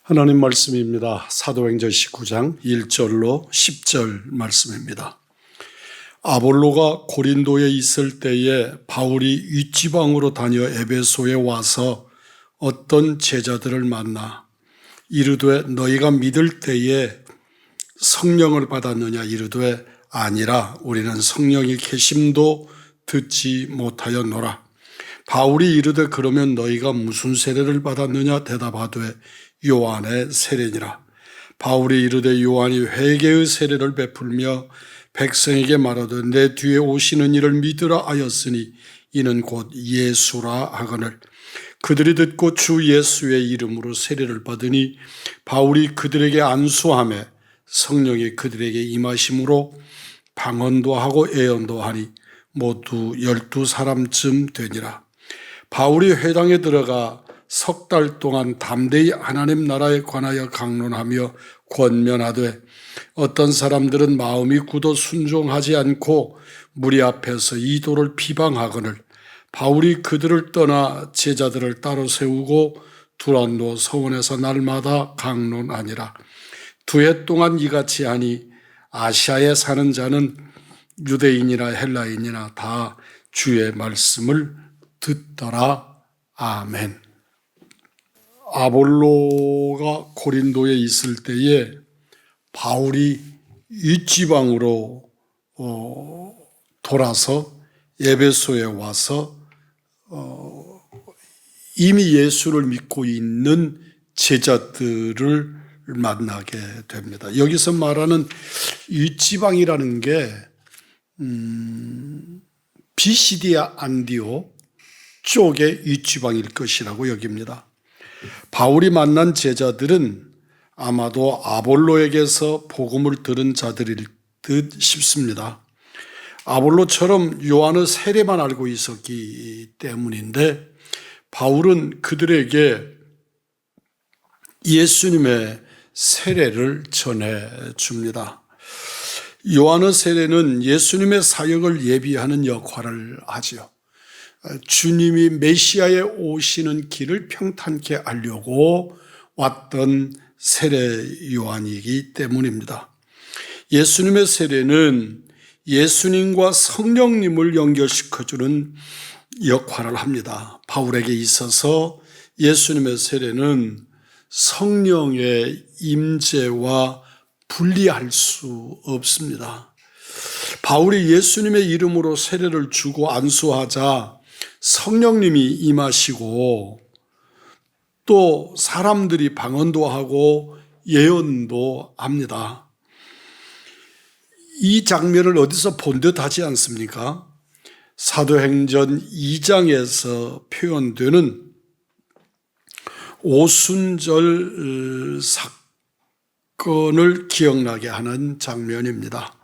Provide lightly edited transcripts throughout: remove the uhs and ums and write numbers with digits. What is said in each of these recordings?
하나님 말씀입니다. 사도행전 19장 1절로 10절 말씀입니다. 아볼로가 고린도에 있을 때에 바울이 윗지방으로 다녀 에베소에 와서 어떤 제자들을 만나 이르되 너희가 믿을 때에 성령을 받았느냐 이르되 아니라 우리는 성령이 계심도 듣지 못하였노라. 바울이 이르되 그러면 너희가 무슨 세례를 받았느냐 대답하되 요한의 세례니라. 바울이 이르되 요한이 회개의 세례를 베풀며 백성에게 말하되 내 뒤에 오시는 이를 믿으라 하였으니 이는 곧 예수라 하거늘. 그들이 듣고 주 예수의 이름으로 세례를 받으니 바울이 그들에게 안수하며 성령이 그들에게 임하심으로 방언도 하고 예언도 하니 모두 12사람쯤 되니라. 바울이 회당에 들어가 석 달 동안 담대히 하나님 나라에 관하여 강론하며 권면하되 어떤 사람들은 마음이 굳어 순종하지 않고 무리 앞에서 이 도를 비방하거늘. 바울이 그들을 떠나 제자들을 따로 세우고 두란노 서원에서 날마다 강론하니라. 2해 동안 이같이 하니 아시아에 사는 자는 유대인이나 헬라인이나 다 주의 말씀을 듣더라. 아멘. 아볼로가 고린도에 있을 때에 바울이 윗지방으로 돌아서 에베소에 와서 이미 예수를 믿고 있는 제자들을 만나게 됩니다. 여기서 말하는 윗지방이라는 게 비시디아 안디오 쪽의 윗지방일 것이라고 여깁니다. 바울이 만난 제자들은 아마도 아볼로에게서 복음을 들은 자들일 듯 싶습니다. 아볼로처럼 요한의 세례만 알고 있었기 때문인데 바울은 그들에게 예수님의 세례를 전해줍니다. 요한의 세례는 예수님의 사역을 예비하는 역할을 하죠. 주님이 메시아에 오시는 길을 평탄케 하려고 왔던 세례 요한이기 때문입니다. 예수님의 세례는 예수님과 성령님을 연결시켜주는 역할을 합니다. 바울에게 있어서 예수님의 세례는 성령의 임재와 분리할 수 없습니다. 바울이 예수님의 이름으로 세례를 주고 안수하자 성령님이 임하시고 또 사람들이 방언도 하고 예언도 합니다. 이 장면을 어디서 본 듯 하지 않습니까? 사도행전 2장에서 표현되는 오순절 사건을 기억나게 하는 장면입니다.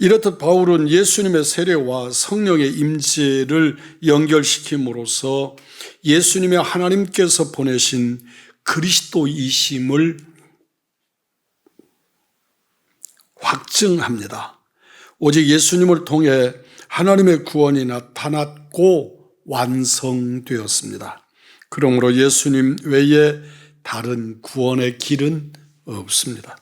이렇듯 바울은 예수님의 세례와 성령의 임재를 연결시킴으로써 예수님의 하나님께서 보내신 그리스도이심을 확증합니다. 오직 예수님을 통해 하나님의 구원이 나타났고 완성되었습니다. 그러므로 예수님 외에 다른 구원의 길은 없습니다.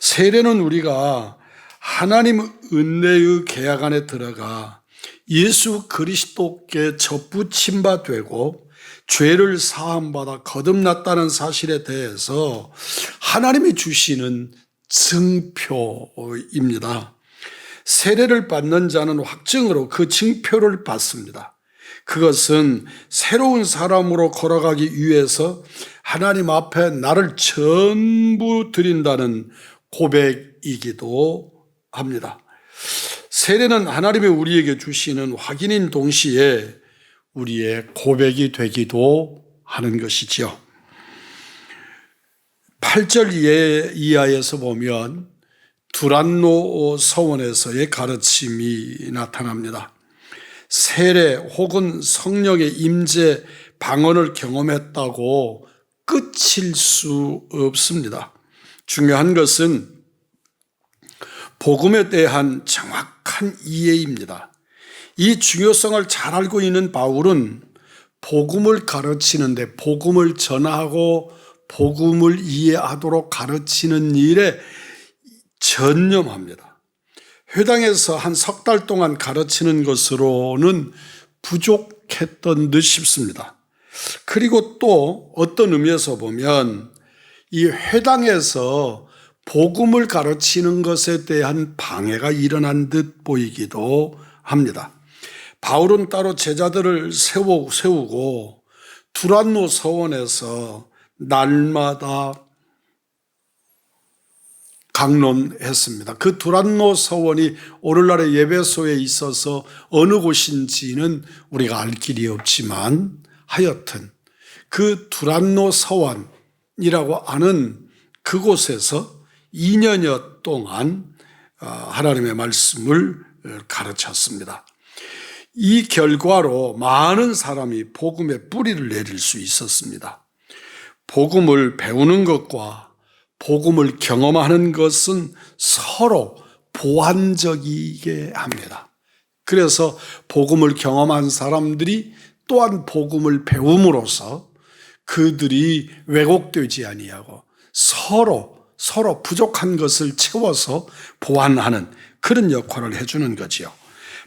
세례는 우리가 하나님 은혜의 계약 안에 들어가 예수 그리스도께 접붙임 바 되고 죄를 사함받아 거듭났다는 사실에 대해서 하나님이 주시는 증표입니다. 세례를 받는 자는 확증으로 그 증표를 받습니다. 그것은 새로운 사람으로 걸어가기 위해서 하나님 앞에 나를 전부 드린다는 고백이기도 합니다. 세례는 하나님이 우리에게 주시는 확인인 동시에 우리의 고백이 되기도 하는 것이지요. 8절 이하에서 보면 두란노 서원에서의 가르침이 나타납니다. 세례 혹은 성령의 임재 방언을 경험했다고 끝일 수 없습니다. 중요한 것은 복음에 대한 정확한 이해입니다. 이 중요성을 잘 알고 있는 바울은 복음을 가르치는데 복음을 전하고 복음을 이해하도록 가르치는 일에 전념합니다. 회당에서 한 석 달 동안 가르치는 것으로는 부족했던 듯 싶습니다. 그리고 또 어떤 의미에서 보면 이 회당에서 복음을 가르치는 것에 대한 방해가 일어난 듯 보이기도 합니다. 바울은 따로 제자들을 세우고 두란노 서원에서 날마다 강론했습니다. 그 두란노 서원이 오늘날의 예배소에 있어서 어느 곳인지는 우리가 알 길이 없지만 하여튼 그 두란노 서원이라고 하는 그곳에서 2년여 동안 하나님의 말씀을 가르쳤습니다. 이 결과로 많은 사람이 복음의 뿌리를 내릴 수 있었습니다. 복음을 배우는 것과 복음을 경험하는 것은 서로 보완적이게 합니다. 그래서 복음을 경험한 사람들이 또한 복음을 배움으로써 그들이 왜곡되지 아니하고 서로 부족한 것을 채워서 보완하는 그런 역할을 해주는 거지요.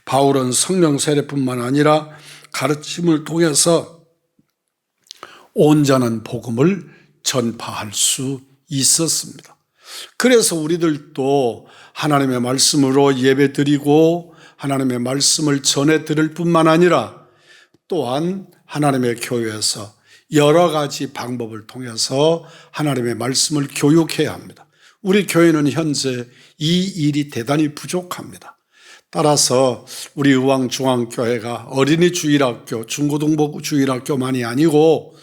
바울은 성령 세례뿐만 아니라 가르침을 통해서 온전한 복음을 전파할 수 있었습니다. 그래서 우리들도 하나님의 말씀으로 예배드리고 하나님의 말씀을 전해 들을 뿐만 아니라 또한 하나님의 교회에서 여러 가지 방법을 통해서 하나님의 말씀을 교육해야 합니다. 우리 교회는 현재 이 일이 대단히 부족합니다. 따라서 우리 의왕중앙교회가 어린이 주일학교, 중고등부 주일학교만이 아니고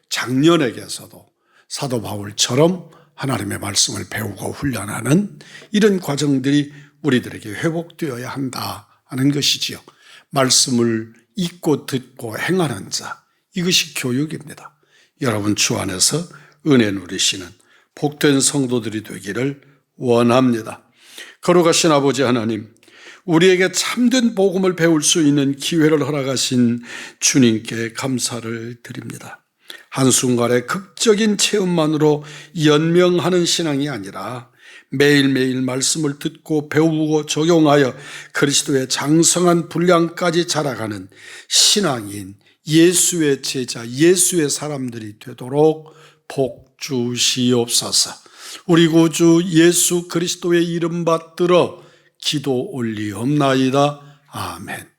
장년에게서도 사도 바울처럼 하나님의 말씀을 배우고 훈련하는 이런 과정들이 우리들에게 회복되어야 한다 하는 것이지요. 말씀을 읽고 듣고 행하는 자, 이것이 교육입니다. 여러분 주 안에서 은혜 누리시는 복된 성도들이 되기를 원합니다. 거룩하신 아버지 하나님, 우리에게 참된 복음을 배울 수 있는 기회를 허락하신 주님께 감사를 드립니다. 한순간의 극적인 체험만으로 연명하는 신앙이 아니라 매일매일 말씀을 듣고 배우고 적용하여 그리스도의 장성한 분량까지 자라가는 신앙인 예수의 제자, 예수의 사람들이 되도록 복 주시옵소서. 우리 구주 예수 그리스도의 이름 받들어 기도 올리옵나이다. 아멘.